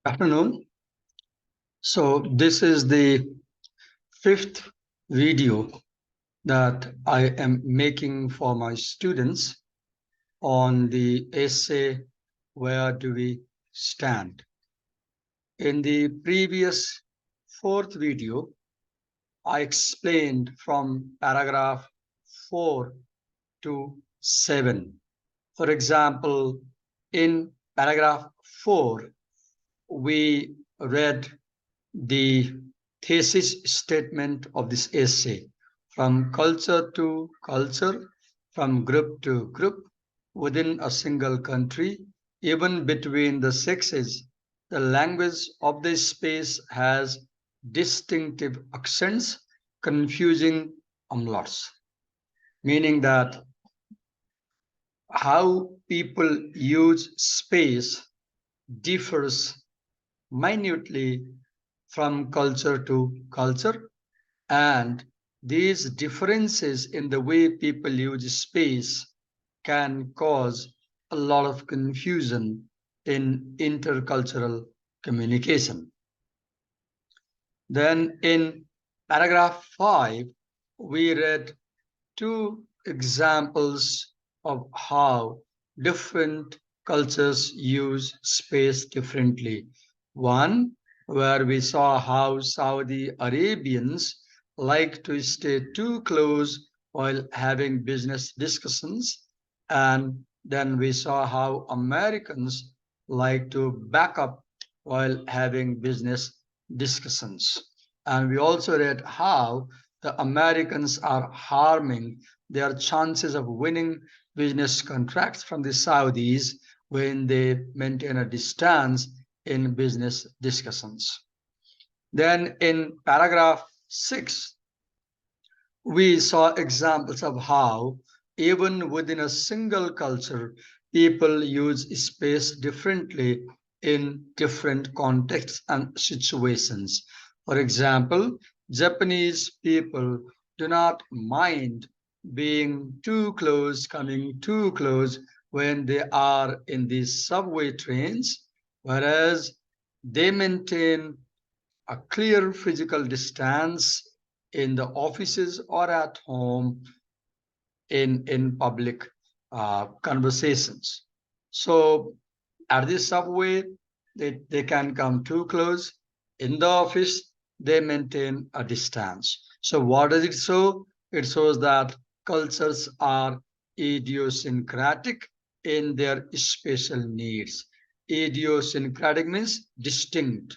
Afternoon. So this is the fifth video that I am making for my students on the essay, Where Do We Stand? In the previous fourth video, I explained from paragraph 4 to 7. For example, in paragraph 4, we read the thesis statement of this essay: from culture to culture, from group to group, within a single country, even between the sexes, the language of this space has distinctive accents, confusing umlauts, meaning that how people use space differs minutely from culture to culture, and these differences in the way people use space can cause a lot of confusion in intercultural communication. Then in paragraph 5, we read two examples of how different cultures use space differently. One, where we saw how Saudi Arabians like to stay too close while having business discussions. And then we saw how Americans like to back up while having business discussions. And we also read how the Americans are harming their chances of winning business contracts from the Saudis when they maintain a distance in business discussions. Then in paragraph 6, we saw examples of how even within a single culture, people use space differently in different contexts and situations. For example, Japanese people do not mind being too close, coming too close when they are in these subway trains, whereas they maintain a clear physical distance in the offices or at home in public conversations. So at the subway, they can come too close. In the office, they maintain a distance. So what does it show? It shows that cultures are idiosyncratic in their spatial needs. Idiosyncratic means distinct.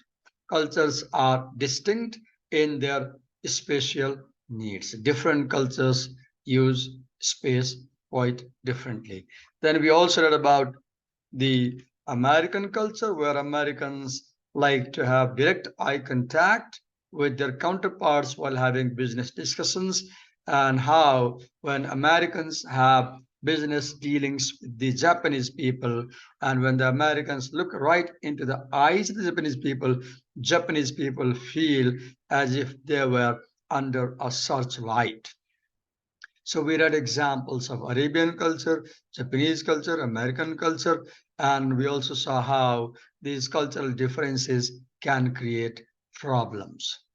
Cultures are distinct in their spatial needs. Different cultures use space quite differently. Then we also read about the American culture, where Americans like to have direct eye contact with their counterparts while having business discussions, and how when Americans have business dealings with the Japanese people, and when the Americans look right into the eyes of the Japanese people feel as if they were under a searchlight. So we read examples of Arabian culture, Japanese culture, American culture, and we also saw how these cultural differences can create problems.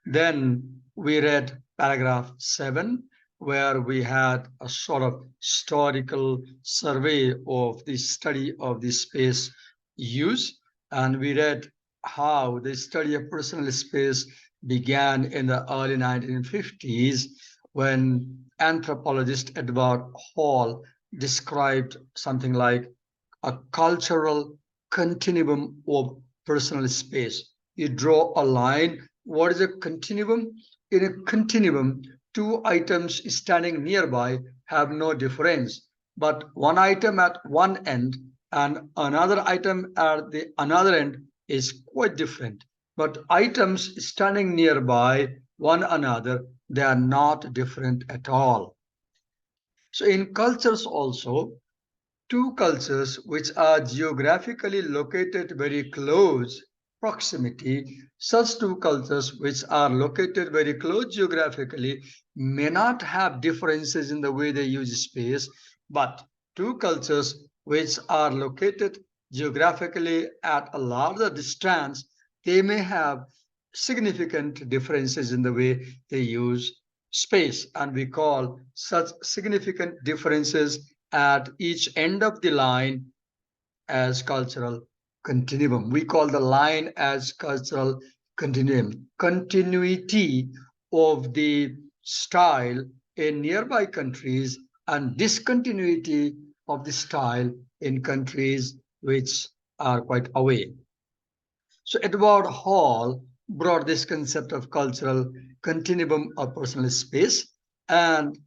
Then we read paragraph 7, where we had a sort of historical survey of the study of the space use. And we read how the study of personal space began in the early 1950s when anthropologist Edward Hall described something like a cultural continuum of personal space. You draw a line. What is a continuum? In a continuum, two items standing nearby have no difference, but one item at one end and another item at the another end is quite different. But items standing nearby one another, they are not different at all. So in cultures also, two cultures which are geographically located very close proximity, such two cultures which are located very close geographically may not have differences in the way they use space, but two cultures which are located geographically at a larger distance, they may have significant differences in the way they use space. And we call such significant differences at each end of the line as cultural continuum. We call the line as cultural continuum. Continuity of the style in nearby countries and discontinuity of the style in countries which are quite away. So Edward Hall brought this concept of cultural continuum or personal space, and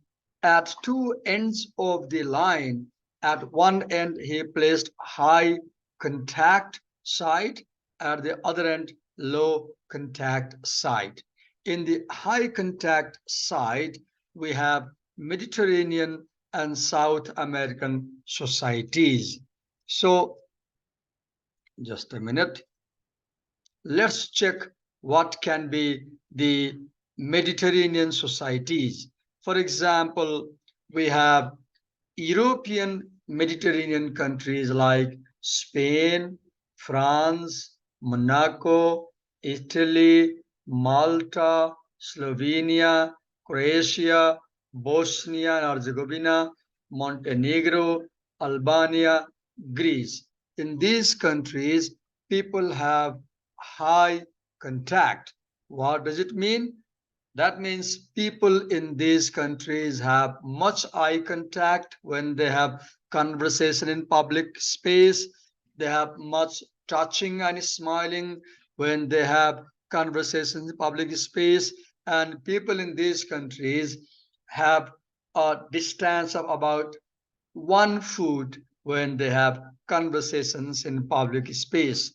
at two ends of the line, at one end he placed high contact site, at the other end low contact site. In the high contact site, we have Mediterranean and South American societies. So just a minute. Let's check what can be the Mediterranean societies. For example, we have European Mediterranean countries like Spain, France, Monaco, Italy, Malta, Slovenia, Croatia, Bosnia and Herzegovina, Montenegro, Albania, Greece. In these countries, people have high contact. What does it mean? That means people in these countries have much eye contact when they have conversation in public space. They have much touching and smiling when they have conversations in public space. And people in these countries have a distance of about 1 foot when they have conversations in public space.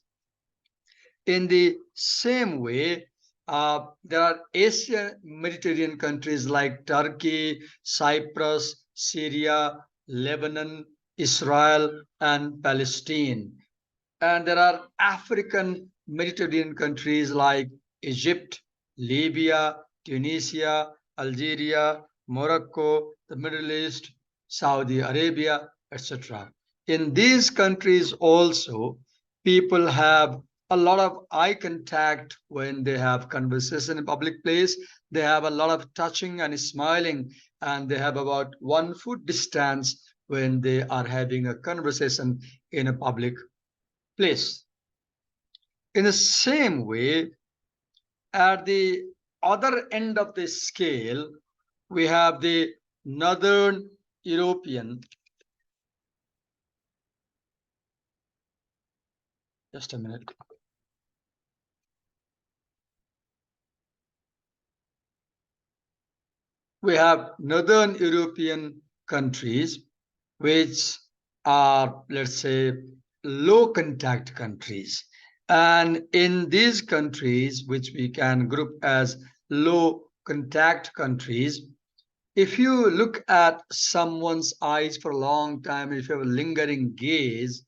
In the same way, there are Asian Mediterranean countries like Turkey, Cyprus, Syria, Lebanon, Israel, and Palestine. And there are African Mediterranean countries like Egypt, Libya, Tunisia, Algeria, Morocco, the Middle East, Saudi Arabia, etc. In these countries also, people have a lot of eye contact when they have conversation in public place. They have a lot of touching and smiling, and they have about 1 foot distance when they are having a conversation in a public place. In the same way, at the other end of the scale, we have the Northern European. Just a minute. We have Northern European countries, which are, let's say, low contact countries. And in these countries, which we can group as low contact countries, if you look at someone's eyes for a long time, if you have a lingering gaze,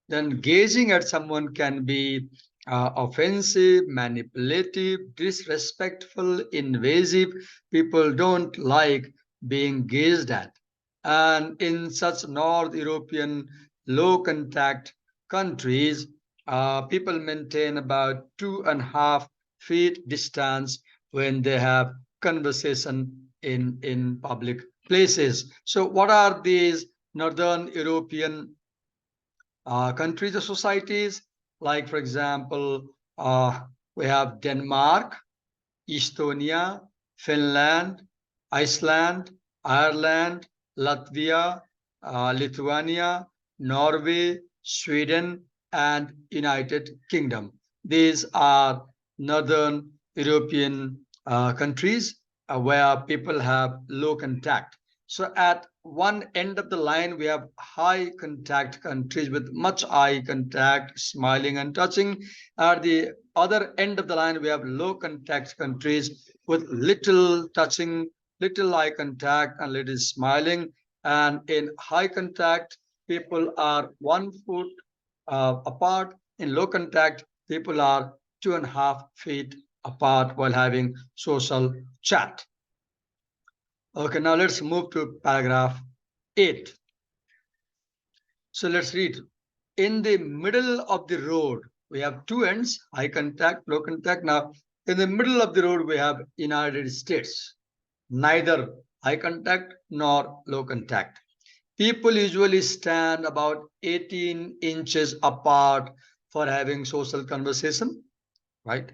then gazing at someone can be offensive, manipulative, disrespectful, invasive. People don't like being gazed at. And in such North European low contact countries, people maintain about 2.5 feet distance when they have conversation in public places. So what are these Northern European countries or societies? Like, for example, we have Denmark, Estonia, Finland, Iceland, Ireland, Latvia, Lithuania, Norway, Sweden, and United Kingdom. These are Northern European countries where people have low contact. So at one end of the line, we have high contact countries with much eye contact, smiling and touching. At the other end of the line, we have low contact countries with little touching, little eye contact, and little smiling. And in high contact, people are 1 foot apart. In low contact, people are 2.5 feet apart while having social chat. Okay, now let's move to paragraph 8. So let's read. in the middle of the road, we have two ends, high contact, low contact. Now, in the middle of the road, we have United States, neither high contact nor low contact. People usually stand about 18 inches apart for having social conversation, right?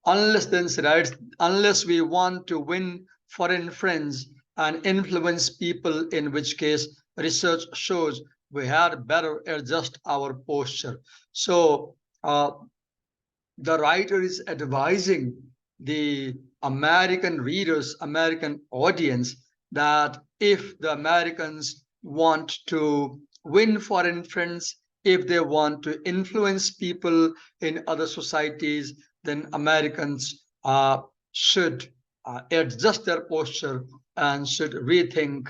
Unless we want to win foreign friends and influence people, in which case research shows we had better adjust our posture. So the writer is advising the American readers, American audience, that if the Americans want to win foreign friends, if they want to influence people in other societies, then Americans should adjust their posture and should rethink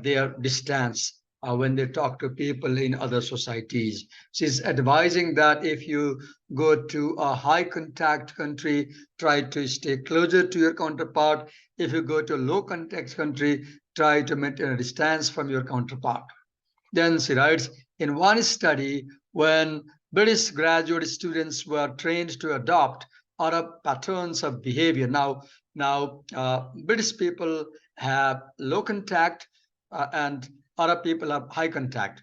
their distance when they talk to people in other societies. She's advising that if you go to a high contact country, try to stay closer to your counterpart. If you go to a low contact country, try to maintain a distance from your counterpart. Then she writes, in one study, when British graduate students were trained to adopt Arab patterns of behavior. Now, British people have low contact and Arab people have high contact.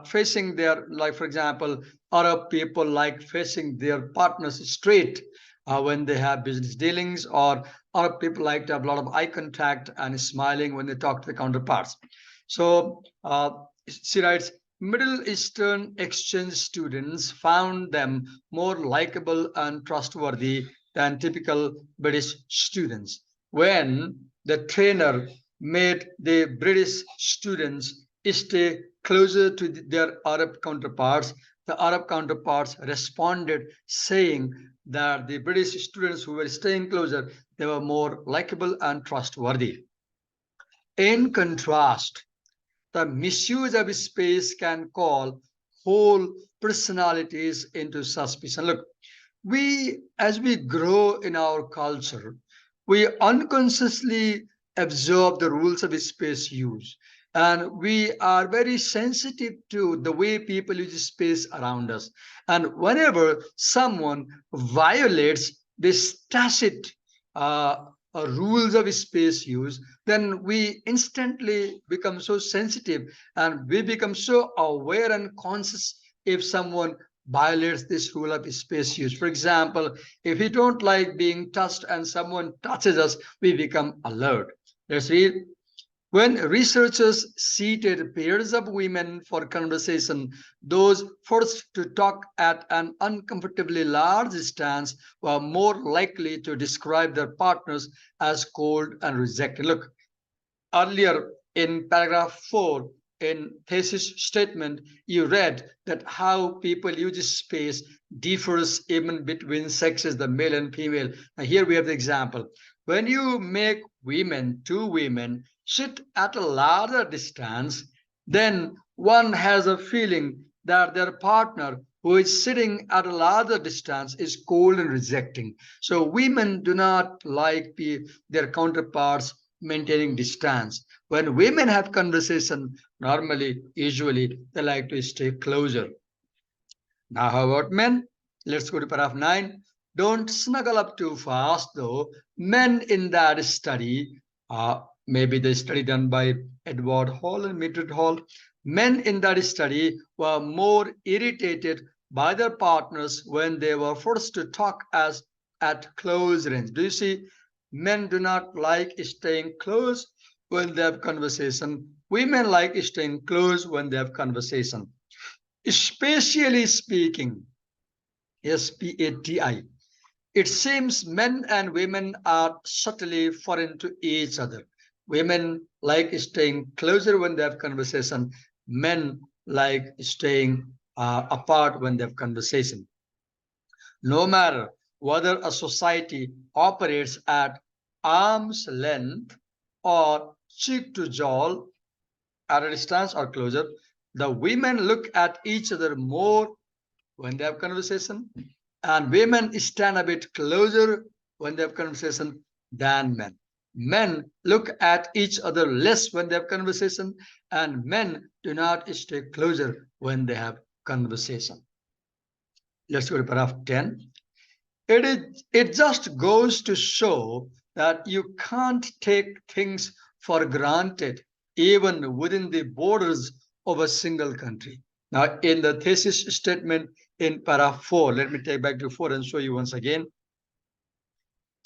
Facing their, like for example, Arab people like facing their partners straight when they have business dealings, or Arab people like to have a lot of eye contact and smiling when they talk to the counterparts. So she writes, Middle Eastern exchange students found them more likable and trustworthy than typical British students. When the trainer made the British students stay closer to their Arab counterparts, the Arab counterparts responded saying that the British students who were staying closer, they were more likable and trustworthy. In contrast, the misuse of space can call whole personalities into suspicion. Look, as we grow in our culture, we unconsciously absorb the rules of space use. And we are very sensitive to the way people use space around us. And whenever someone violates this tacit rules of space use, then we instantly become so sensitive and we become so aware and conscious if someone violates this rule of space use. For example, if we don't like being touched and someone touches us, we become alert. Let's read. When researchers seated pairs of women for conversation, those forced to talk at an uncomfortably large distance were more likely to describe their partners as cold and rejected. Look, earlier in paragraph 4 in thesis statement, you read that how people use space differs even between sexes, the male and female. Now here we have the example. When you make two women sit at a larger distance, then one has a feeling that their partner who is sitting at a larger distance is cold and rejecting. So women do not like their counterparts maintaining distance. When women have conversation, normally, usually, they like to stay closer. Now, how about men? Let's go to paragraph 9. Don't snuggle up too fast, though. Men in that study, maybe the study done by Edward Hall and Mildred Hall, men in that study were more irritated by their partners when they were forced to talk as at close range. Do you see? Men do not like staying close when they have conversation. Women like staying close when they have conversation. Spatially speaking, SPATI, it seems men and women are subtly foreign to each other. Women like staying closer when they have conversation. Men like staying apart when they have conversation. No matter whether a society operates at arm's length or cheek to jowl, at a distance or closer, the women look at each other more when they have conversation, and women stand a bit closer when they have conversation than men. Men look at each other less when they have conversation, and men do not stay closer when they have conversation. Let's go to paragraph 10. It just goes to show that you can't take things for granted even within the borders of a single country. Now, in the thesis statement in paragraph 4, let me take back to 4 and show you once again.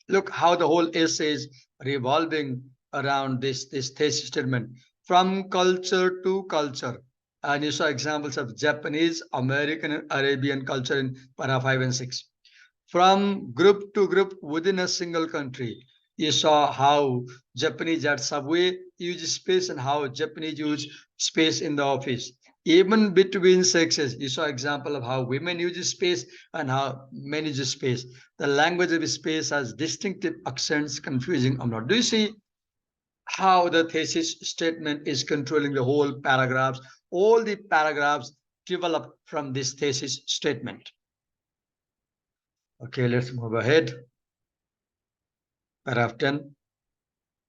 Look how the whole essay is revolving around this thesis statement. From culture to culture. And you saw examples of Japanese, American, and Arabian culture in paragraph 5 and 6. From group to group within a single country. You saw how Japanese at Subway use space and how Japanese use space in the office. Even between sexes, you saw example of how women use space and how men use space. The language of space has distinctive accents, confusing or not. Do you see how the thesis statement is controlling the whole paragraphs? All the paragraphs develop from this thesis statement. Okay, let's move ahead. Paragraph 10.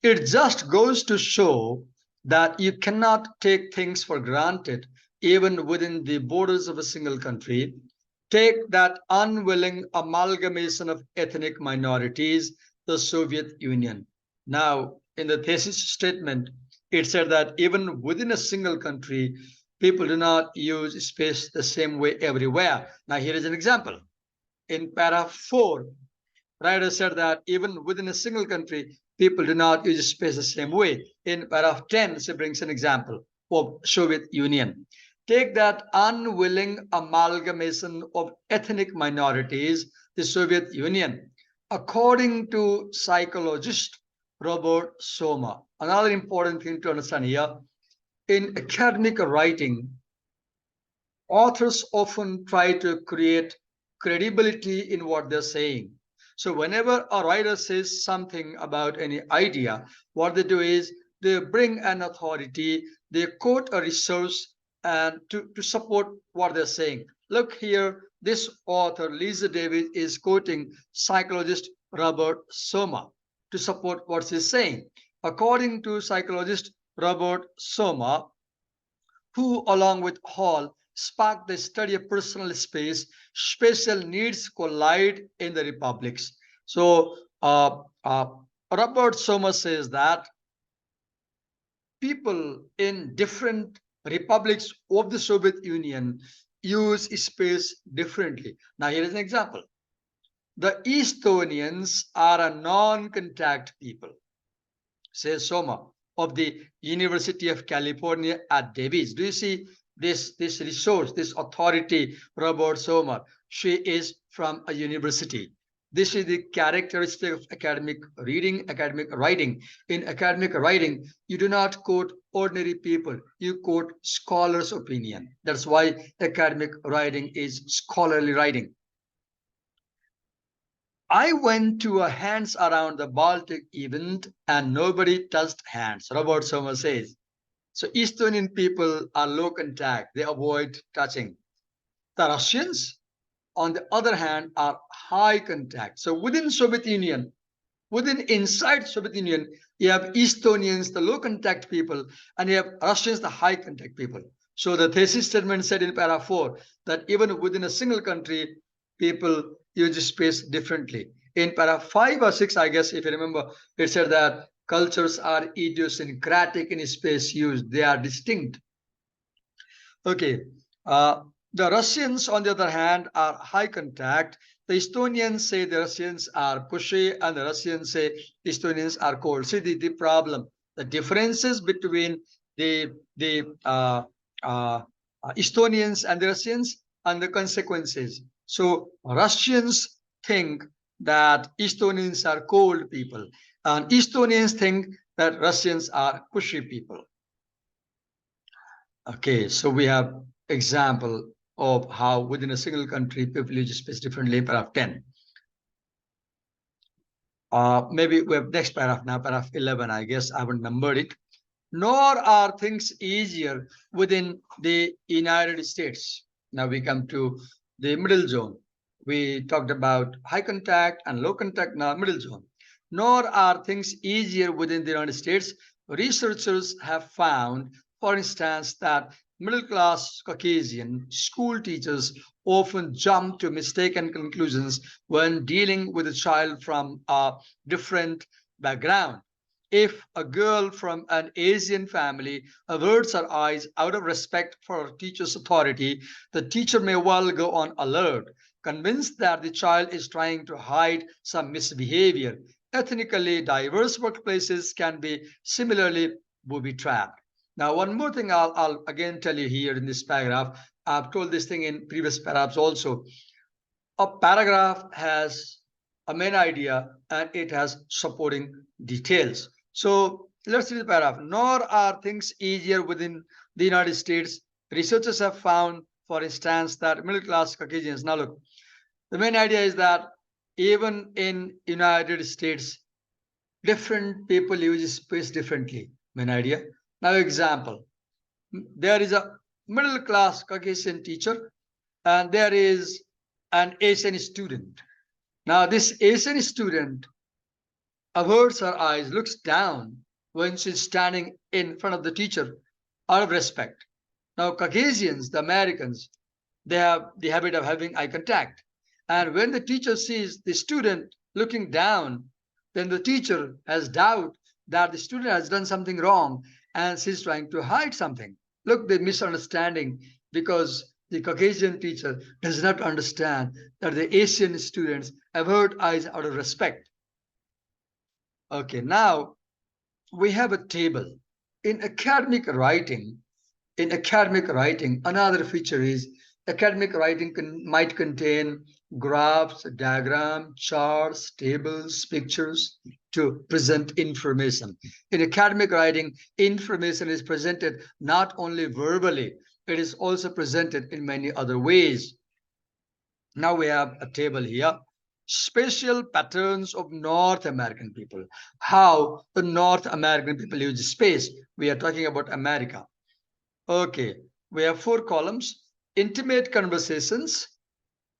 It just goes to show that you cannot take things for granted even within the borders of a single country. Take that unwilling amalgamation of ethnic minorities, the Soviet Union. Now, in the thesis statement, it said that even within a single country, people do not use space the same way everywhere. Now, here is an example. In paragraph 4, writer said that even within a single country, people do not use space the same way. In paragraph 10, she brings an example of Soviet Union. Take that unwilling amalgamation of ethnic minorities, the Soviet Union. According to psychologist Robert Soma, another important thing to understand here, in academic writing, authors often try to create credibility in what they're saying. So whenever a writer says something about any idea, what they do is they bring an authority, they quote a resource and to support what they're saying. Look here, this author, Lisa Davis, is quoting psychologist Robert Soma to support what she's saying. According to psychologist Robert Soma, who along with Hall sparked the study of personal space, special needs collide in the republics. So Robert Sommer says that people in different republics of the Soviet Union use space differently. Now here is an example. The Estonians are a non-contact people, says Soma of the University of California at Davis. Do you see this resource, this authority, Robert Sommer? She is from a university. This is the characteristic of academic reading, academic writing. In academic writing, you do not quote ordinary people, you quote scholars' opinion. That's why academic writing is scholarly writing. I went to a hands around the Baltic event and nobody touched hands, Robert Sommer says. So Estonian people are low contact, they avoid touching. The Russians, on the other hand, are high contact. So within Soviet Union, inside Soviet Union, you have Estonians, the low contact people, and you have Russians, the high contact people. So the thesis statement said in paragraph 4 that even within a single country, people use space differently. In paragraph 5 or 6, I guess, if you remember, it said that cultures are idiosyncratic in space use. They are distinct. Okay. The Russians, on the other hand, are high contact. The Estonians say the Russians are pushy, and the Russians say Estonians are cold. See the problem, the differences between the Estonians and the Russians and the consequences. So Russians think that Estonians are cold people, and Estonians think that Russians are pushy people. Okay, so we have example of how within a single country people use space differently. Paragraph 10. Maybe we have next paragraph now, paragraph 11. I guess I haven't numbered it. Nor are things easier within the United States. Now we come to the middle zone. We talked about high contact and low contact, now middle zone. Nor are things easier within the United States. Researchers have found, for instance, that middle-class Caucasian school teachers often jump to mistaken conclusions when dealing with a child from a different background. If a girl from an Asian family averts her eyes out of respect for her teacher's authority, the teacher may well go on alert, convinced that the child is trying to hide some misbehavior. Ethnically diverse workplaces can be similarly booby-trapped. Now, one more thing I'll again tell you here in this paragraph. I've told this thing in previous paragraphs also. A paragraph has a main idea and it has supporting details. So let's read the paragraph. Nor are things easier within the United States. Researchers have found, for instance, that middle-class Caucasians. Now look, the main idea is that even in United States, different people use space differently. Main idea. Now example, there is a middle class Caucasian teacher and there is an Asian student. Now this Asian student averts her eyes, looks down when she's standing in front of the teacher out of respect. Now Caucasians, the Americans, they have the habit of having eye contact. And when the teacher sees the student looking down, then the teacher has doubt that the student has done something wrong and she's trying to hide something. Look, the misunderstanding because the Caucasian teacher does not understand that the Asian students avert eyes out of respect. Okay, now we have a table. In academic writing, another feature is academic writing might contain graphs, diagrams, charts, tables, pictures to present information. In academic writing, information is presented not only verbally, it is also presented in many other ways. Now we have a table here. Spatial patterns of North American people. How the North American people use space. We are talking about America. Okay, we have 4 columns. Intimate conversations.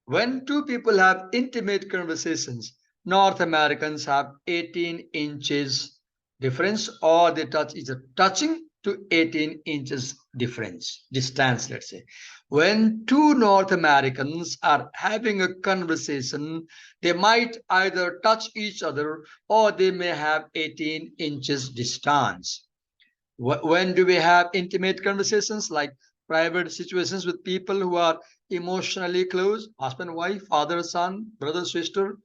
When two people have intimate conversations, North Americans have 18 inches difference or they touch each other. Touching to 18 inches distance, let's say. When two North Americans are having a conversation, they might either touch each other or they may have 18 inches distance. When do we have intimate conversations like private situations with people who are emotionally close, husband, wife, father, son, brother, sister?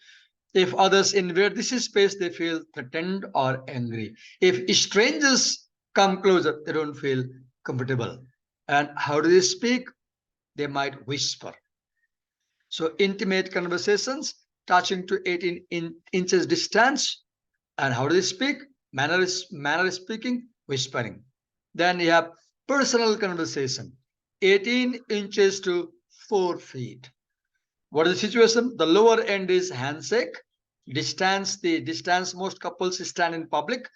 If others invade this space, they feel threatened or angry. If strangers come closer, they don't feel comfortable. And how do they speak? They might whisper. So intimate conversations touching to 18 inches distance. And how do they speak? Manner is speaking, whispering. Then you have personal conversation, 18 inches to 4 feet. What is the situation? The lower end is handshake. The distance most couples stand in public.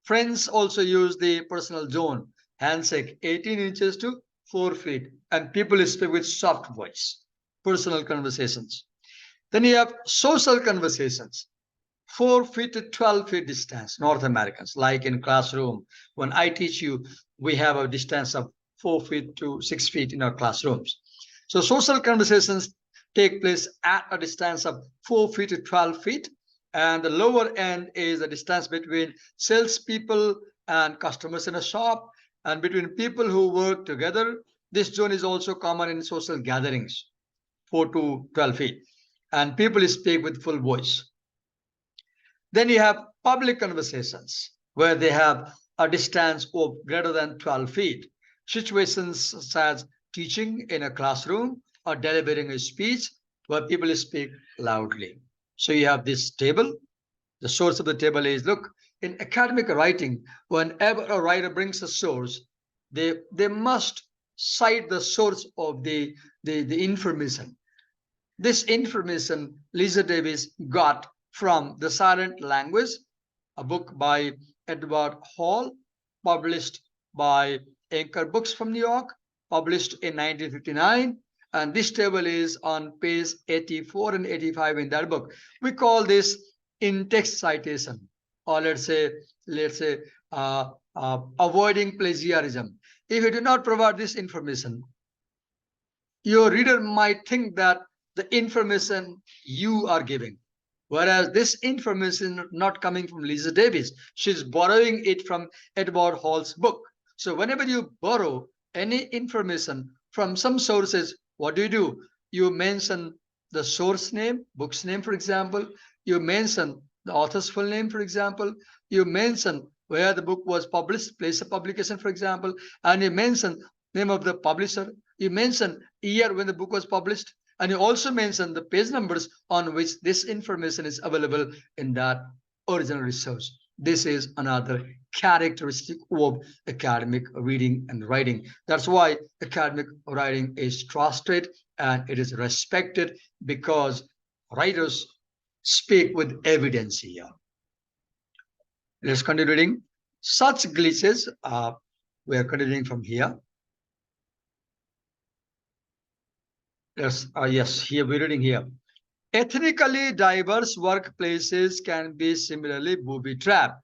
Friends also use the personal zone. Handshake, 18 inches to 4 feet. And people speak with soft voice. Personal conversations. Then you have social conversations. 4 feet to 12 feet distance, North Americans, like in classroom. When I teach you, we have a distance of 4 feet to 6 feet in our classrooms. So social conversations take place at a distance of 4 feet to 12 feet. And the lower end is the distance between salespeople and customers in a shop and between people who work together. This zone is also common in social gatherings, 4 to 12 feet. And people speak with full voice. Then you have public conversations where they have a distance of greater than 12 feet. Situations such as teaching in a classroom or delivering a speech where people speak loudly. So you have this table. The source of the table is, look, in academic writing, whenever a writer brings a source, they must cite the source of the information. This information Lisa Davis got from The Silent Language, a book by Edward Hall, published by Anchor Books from New York, published in 1959. And this table is on page 84 and 85 in that book. We call this in-text citation, or let's say avoiding plagiarism. If you do not provide this information, your reader might think that the information you are giving, whereas this information is not coming from Lisa Davis. She's borrowing it from Edward Hall's book. So whenever you borrow any information from some sources, what do? You mention the source name, book's name, for example. You mention the author's full name, for example. You mention where the book was published, place of publication, for example, and you mention name of the publisher. You mention year when the book was published, and you also mention the page numbers on which this information is available in that original resource. This is another characteristic of academic reading and writing. That's why academic writing is trusted and it is respected, because writers speak with evidence here. Let's continue reading. Such glitches, we are continuing from here. Yes, here we're reading here. Ethnically diverse workplaces can be similarly booby-trapped.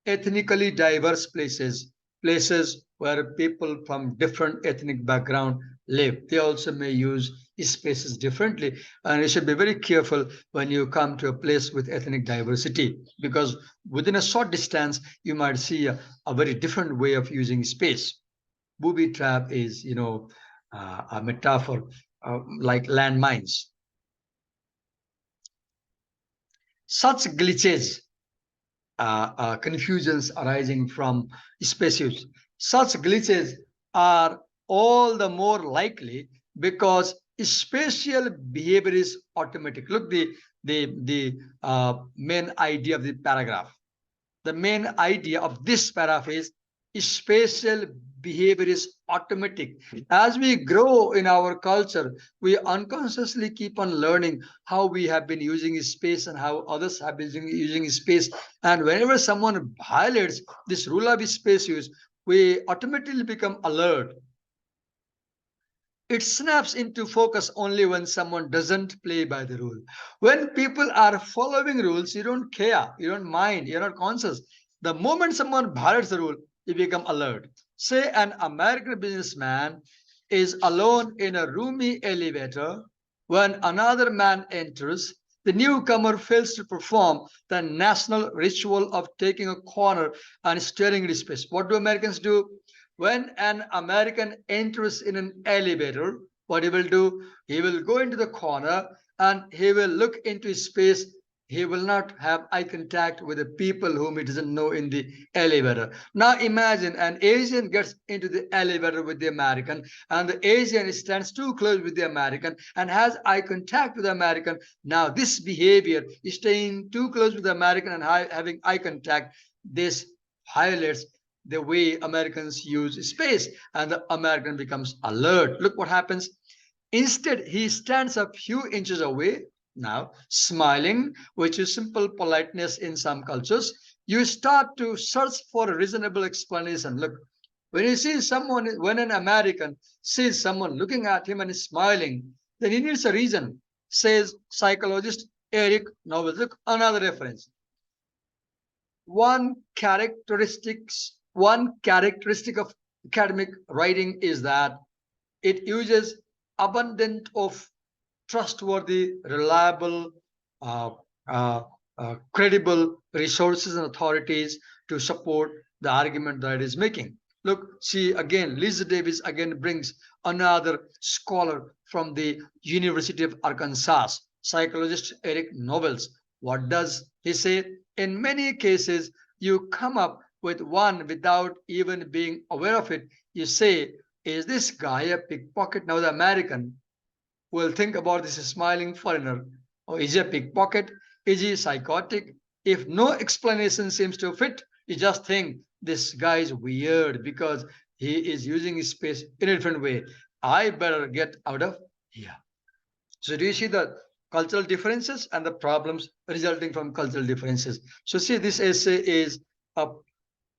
Ethnically diverse places, places where people from different ethnic background live, they also may use spaces differently. And you should be very careful when you come to a place with ethnic diversity, because within a short distance, you might see a very different way of using space. Booby trap is, a metaphor like landmines. Such glitches, confusions arising from space, such glitches are all the more likely because spatial behavior is automatic. Look, the main idea of the paragraph. The main idea of this paragraph is spatial behavior is automatic. As we grow in our culture, we unconsciously keep on learning how we have been using space and how others have been using space. And whenever someone violates this rule of space use, we automatically become alert. It snaps into focus only when someone doesn't play by the rule. When people are following rules, you don't care, you don't mind, you're not conscious. The moment someone violates the rule, you become alert. Say an American businessman is alone in a roomy elevator. When another man enters, the newcomer fails to perform the national ritual of taking a corner and staring into space. What do Americans do? When an American enters in an elevator, what he will do? He will go into the corner and he will look into space. He will not have eye contact with the people whom he doesn't know in the elevator. Now imagine an Asian gets into the elevator with the American, and the Asian stands too close with the American and has eye contact with the American. Now this behavior, staying too close with the American and having eye contact, this violates the way Americans use space, and the American becomes alert. Look what happens. Instead, he stands a few inches away, now smiling, which is simple politeness in some cultures. You start to search for a reasonable explanation. Look, when you see someone, when an American sees someone looking at him and smiling, then he needs a reason, says psychologist Eric Novell. Look, another reference. One characteristic of academic writing is that it uses abundant of trustworthy, reliable, uh, credible resources and authorities to support the argument that it is making. Look, see again, Lisa Davis again brings another scholar from the University of Arkansas, psychologist Eric Novels. What does he say? In many cases, you come up with one without even being aware of it. You say, is this guy a pickpocket? Now the American will think about this smiling foreigner. Or is he a pickpocket? Is he psychotic? If no explanation seems to fit, you just think this guy is weird because he is using his space in a different way. I better get out of here. So do you see the cultural differences and the problems resulting from cultural differences? So see, this essay is a,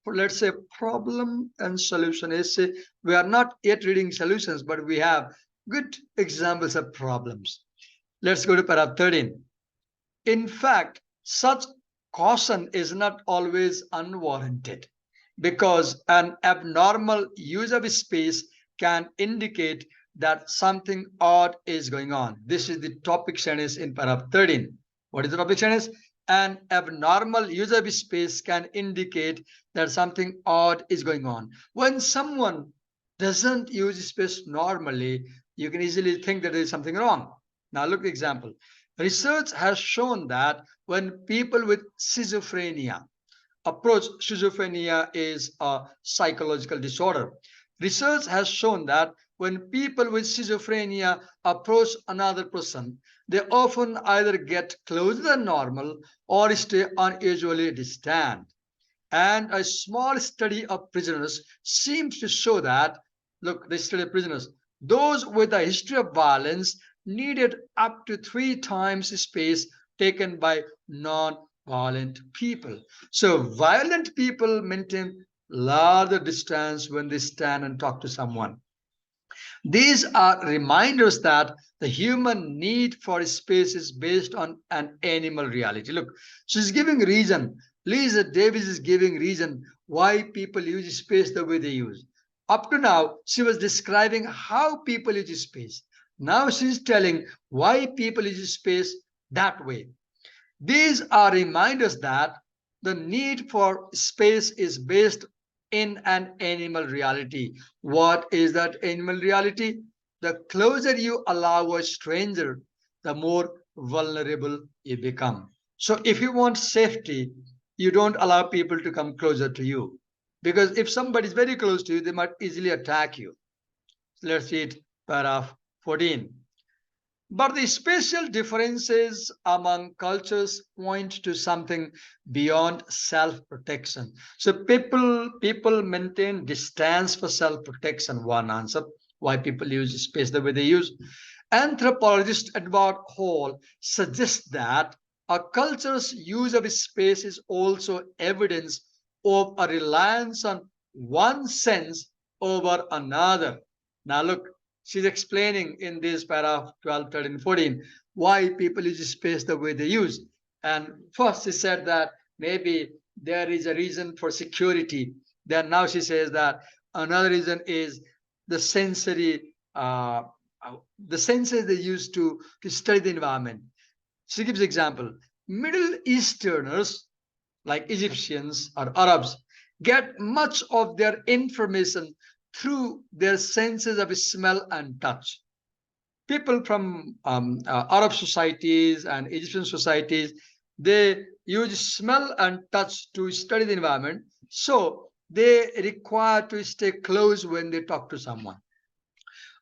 let's say, problem and solution essay. We are not yet reading solutions, but we have good examples of problems. Let's go to paragraph 13. In fact, such caution is not always unwarranted. because an abnormal use of space can indicate that something odd is going on. This is the topic sentence in paragraph 13. What is the topic sentence? An abnormal use of space can indicate that something odd is going on. When someone doesn't use space normally, you can easily think that there is something wrong. Now look at the example. Research has shown that when people with schizophrenia approach, schizophrenia is a psychological disorder. Research has shown that when people with schizophrenia approach another person, they often either get closer than normal or stay unusually distant. And a small study of prisoners seems to show that, look, the study of prisoners, those with a history of violence needed up to 3 times the space taken by non-violent people. So violent people maintain larger distance when they stand and talk to someone. These are reminders that the human need for space is based on an animal reality. Look, she's giving reason. Lisa Davis is giving reason why people use space the way they use. Up to now, she was describing how people use space. Now she's telling why people use space that way. These are reminders that the need for space is based in an animal reality. What is that animal reality? The closer you allow a stranger, the more vulnerable you become. So if you want safety, you don't allow people to come closer to you. Because if somebody is very close to you, they might easily attack you. Let's read paragraph 14. But the spatial differences among cultures point to something beyond self-protection. So people maintain distance for self-protection. One answer why people use space the way they use. Anthropologist Edward Hall suggests that a culture's use of space is also evidence of a reliance on one sense over another. Now look, she's explaining in this paragraph 12, 13, 14 why people use space the way they use. And first she said that maybe there is a reason for security. Then now she says that another reason is the sensory, the senses they use to study the environment. She gives example. Middle Easterners like Egyptians or Arabs get much of their information through their senses of smell and touch. People from Arab societies and Egyptian societies, they use smell and touch to study the environment. So they require to stay close when they talk to someone.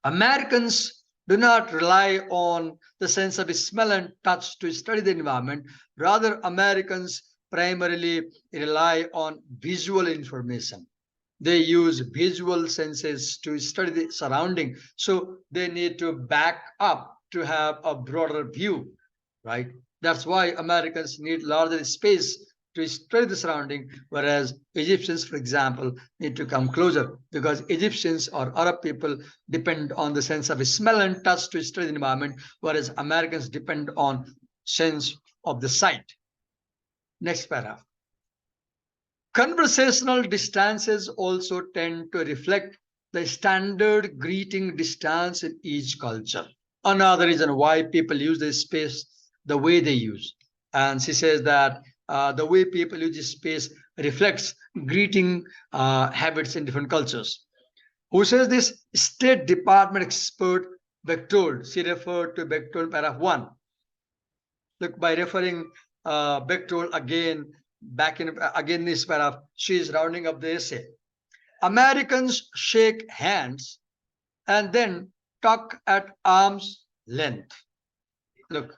Americans do not rely on the sense of smell and touch to study the environment. Rather, Americans primarily rely on visual information. They use visual senses to study the surrounding. So they need to back up to have a broader view, right? That's why Americans need larger space to study the surrounding, whereas Egyptians, for example, need to come closer because Egyptians or Arab people depend on the sense of smell and touch to study the environment, whereas Americans depend on sense of the sight. Next paragraph. Conversational distances also tend to reflect the standard greeting distance in each culture. Another reason why people use this space the way they use. And she says that the way people use this space reflects greeting habits in different cultures. Who says this? State Department expert Bechtold. She referred to Bechtold paragraph 1. Look, by referring Bechtold again, back in again this paragraph, she is rounding up the essay. Americans shake hands and then talk at arm's length. Look,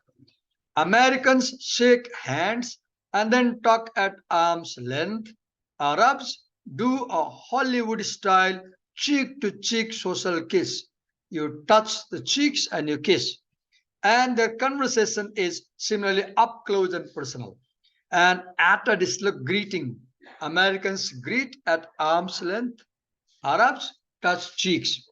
Americans shake hands and then talk at arm's length. Arabs do a Hollywood style cheek to cheek social kiss. You touch the cheeks and you kiss. And their conversation is similarly up close and personal. And at a distance greeting, Americans greet at arm's length, Arabs touch cheeks.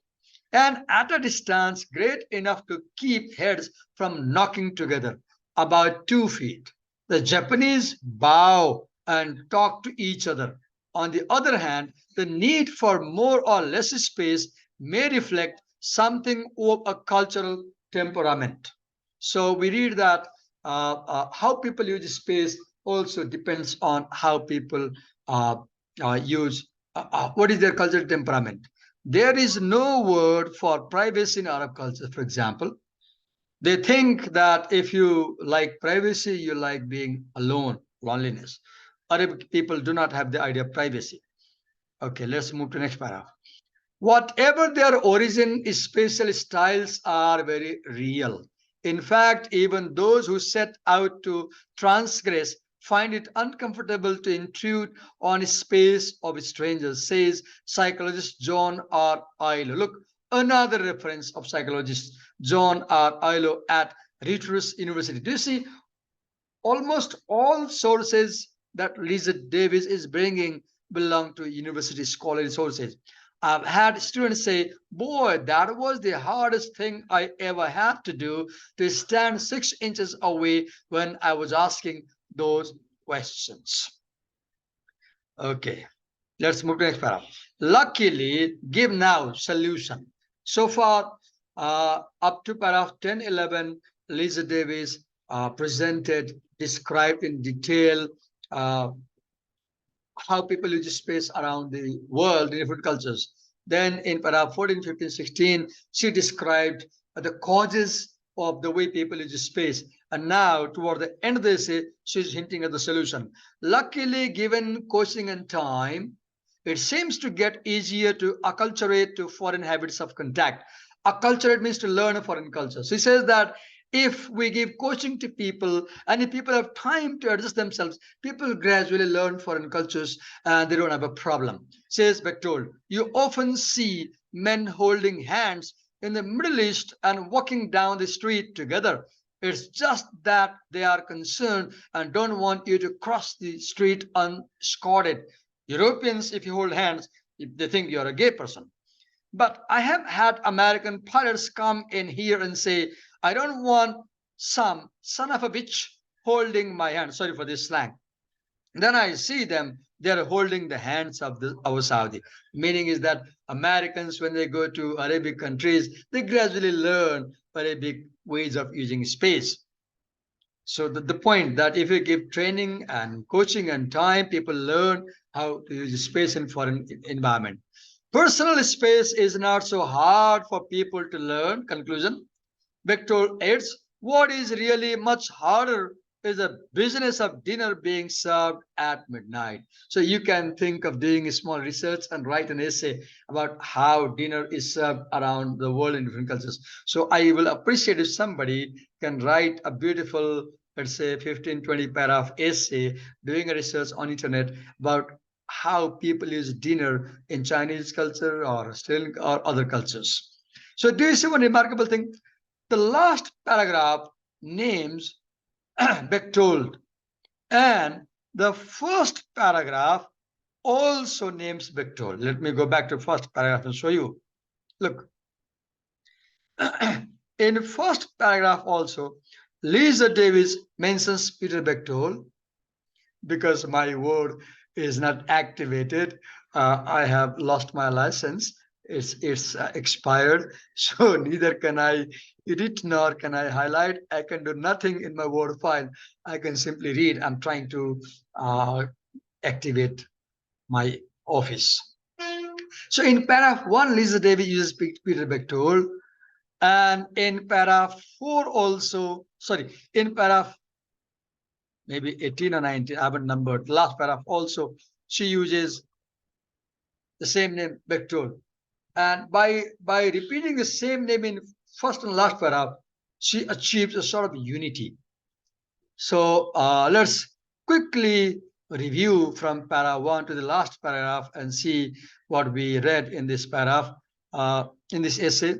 And at a distance great enough to keep heads from knocking together, about 2 feet. The Japanese bow and talk to each other On the other hand, the need for more or less space may reflect something of a cultural temperament. So we read that how people use space also depends on how people uh, use what is their cultural temperament. There is no word for privacy in Arab culture, for example. They think that if you like privacy, you like being alone, loneliness. Arab people do not have the idea of privacy. Okay, let's move to next paragraph. Whatever their origin, spatial styles are very real. In fact, even those who set out to transgress find it uncomfortable to intrude on a space of strangers, says psychologist John R. Illo. Look, another reference of psychologist John R. Illo at Rutgers University. Do you see almost all sources that Lisa Davis is bringing belong to university scholarly sources? I've had students say, boy, that was the hardest thing I ever had to do, to stand 6 inches away when I was asking those questions. Okay, let's move to the next paragraph. Luckily, give now solution. So far, up to paragraph 10, 11, Lisa Davis presented, described in detail uh, how people use space around the world in different cultures. Then in paragraph 14, 15, 16, she described the causes of the way people use space. And now, toward the end of the essay, she's hinting at the solution. Luckily, given coaching and time, it seems to get easier to acculturate to foreign habits of contact. Acculturate means to learn a foreign culture. She says that if we give coaching to people and if people have time to adjust themselves, people gradually learn foreign cultures and they don't have a problem. Says Bechtold, you often see men holding hands in the Middle East and walking down the street together. It's just that they are concerned and don't want you to cross the street unescorted. Europeans, if you hold hands, they think you're a gay person. But I have had American pilots come in here and say, I don't want some son of a bitch holding my hand. Sorry for this slang. Then I see them, they're holding the hands of our Saudi. Meaning is that Americans, when they go to Arabic countries, they gradually learn Arabic ways of using space. So the point that if you give training and coaching and time, people learn how to use space in foreign environment. Personal space is not so hard for people to learn. Conclusion. Victor adds, what is really much harder is the business of dinner being served at midnight. So you can think of doing a small research and write an essay about how dinner is served around the world in different cultures. So I will appreciate if somebody can write a beautiful, let's say 15, 20 paragraph essay doing a research on internet about how people use dinner in Chinese culture or Australian or other cultures. So do you see one remarkable thing? The last paragraph names Bechtold, and the first paragraph also names Bechtold. Let me go back to first paragraph and show you. Look, in first paragraph also, Lisa Davis mentions Peter Bechtold. Because my word is not activated, I have lost my license. It's expired, so neither can I edit nor can I highlight. I can do nothing in my Word file. I can simply read. I'm trying to activate my office. So in paragraph 1, Lisa Davis uses Peter Bechtold, and in paragraph 4 also, sorry, in paragraph maybe 18 or 19, I haven't numbered. Last paragraph also, she uses the same name, Bechtold. And by repeating the same name in first and last paragraph, she achieves a sort of unity. So let's quickly review from paragraph 1 to the last paragraph and see what we read in this paragraph, in this essay.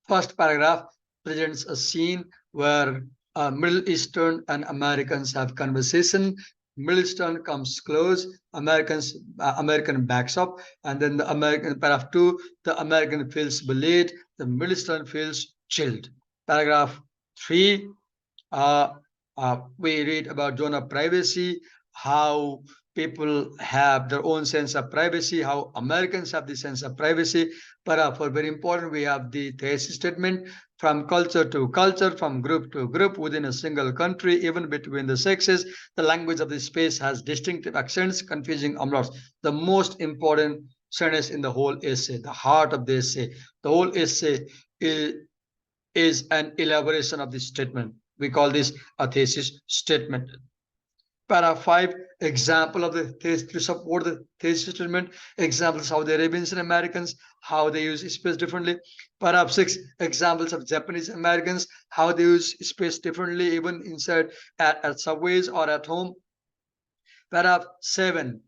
First paragraph presents a scene where Middle Eastern and Americans have conversation. Middle Eastern comes close, American backs up, and then the American, paragraph 2, the American feels bullied, the Middle Eastern feels chilled. Paragraph 3, We read about zone of privacy, how people have their own sense of privacy, how Americans have the sense of privacy. But for very important, we have the thesis statement: from culture to culture, from group to group, within a single country, even between the sexes, the language of the space has distinctive accents, confusing umlauts. The most important sentence in the whole essay, the heart of the essay, the whole essay is an elaboration of this statement. We call this a thesis statement. Para 5, example of the thesis to support the thesis statement. Examples: Saudi Arabians and Americans, how they use space differently. Para 6, examples of Japanese Americans, how they use space differently, even inside at subways or at home. Para 7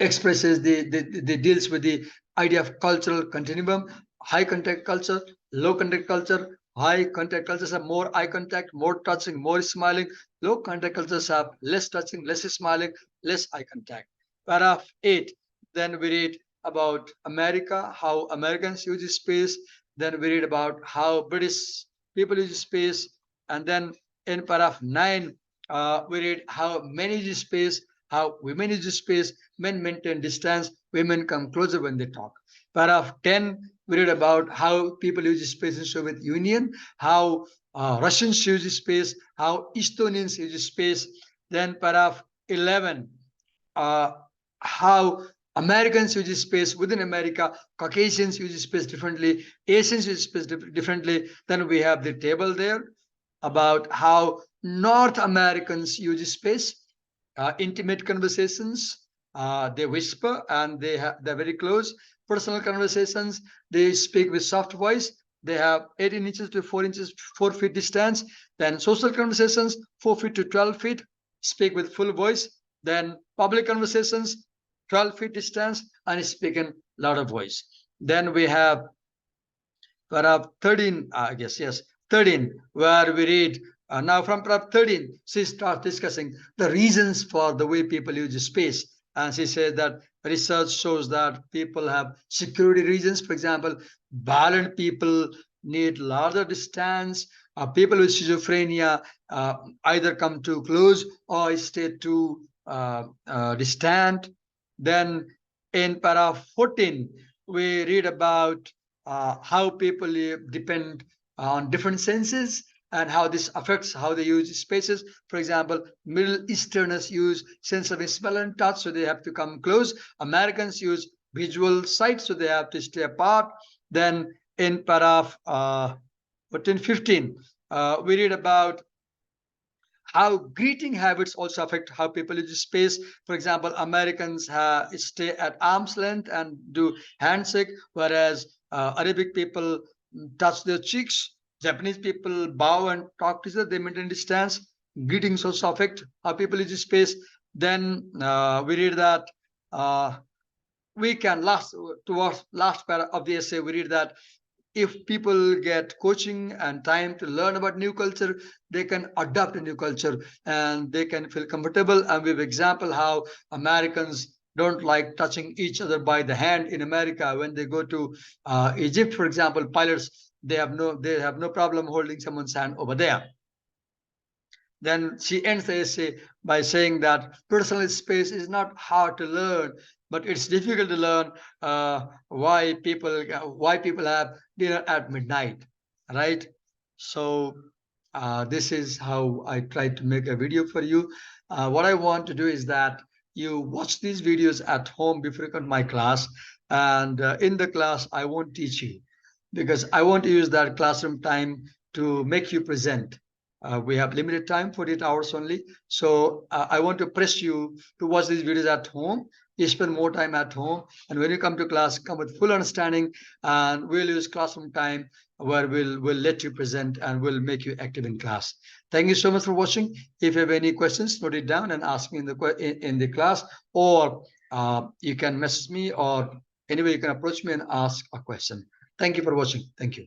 expresses the deals with the idea of cultural continuum: high contact culture, low contact culture. High contact cultures have more eye contact, more touching, more smiling. Low contact cultures have less touching, less smiling, less eye contact. Paragraph 8. Then we read about America, how Americans use space. Then we read about how British people use space. And then in paragraph 9, we read how men use space, how women use space. Men maintain distance, women come closer when they talk. Paragraph 10, we read about how people use space in Soviet Union, how Russians use space, how Estonians use space. Then paragraph 11, uh, how Americans use space within America, Caucasians use space differently, Asians use space differently. Then we have the table there about how North Americans use space, intimate conversations, they whisper and they're very close. Personal conversations, they speak with soft voice. They have 18 inches to 4 inches, 4 feet distance. Then social conversations, 4 feet to 12 feet, speak with full voice. Then public conversations, 12 feet distance and speak in louder voice. Then we have paragraph 13, I guess, yes, 13, where we read, now from paragraph 13, she starts discussing the reasons for the way people use space. And she says that research shows that people have security reasons. For example, violent people need larger distance. People with schizophrenia either come too close or stay too distant. Then in paragraph 14, we read about how people depend on different senses and how this affects how they use spaces. For example, Middle Easterners use sense of smell and touch, so they have to come close. Americans use visual sight, so they have to stay apart. Then in paragraph 15, we read about how greeting habits also affect how people use space. For example, Americans stay at arm's length and do handshake, whereas Arabic people touch their cheeks. Japanese people bow and talk to each other. They maintain distance. Greetings also affect how people use space. Then we read that we can towards last part of the essay, we read that if people get coaching and time to learn about new culture, they can adopt a new culture and they can feel comfortable. And we have example how Americans don't like touching each other by the hand in America. When they go to Egypt, for example, pilots, they have no problem holding someone's hand over there. Then she ends the essay by saying that personal space is not hard to learn, but it's difficult to learn why people have dinner at midnight, right? So this is how I tried to make a video for you. What I want to do is that you watch these videos at home before you come to my class, and in the class I won't teach you because I want to use that classroom time to make you present. We have limited time, 48 hours only. So I want to press you to watch these videos at home. You spend more time at home. And when you come to class, come with full understanding. And we'll use classroom time where we'll let you present and we'll make you active in class. Thank you so much for watching. If you have any questions, note it down and ask me in the class. Or you can message me, or anyway, you can approach me and ask a question. Thank you for watching. Thank you.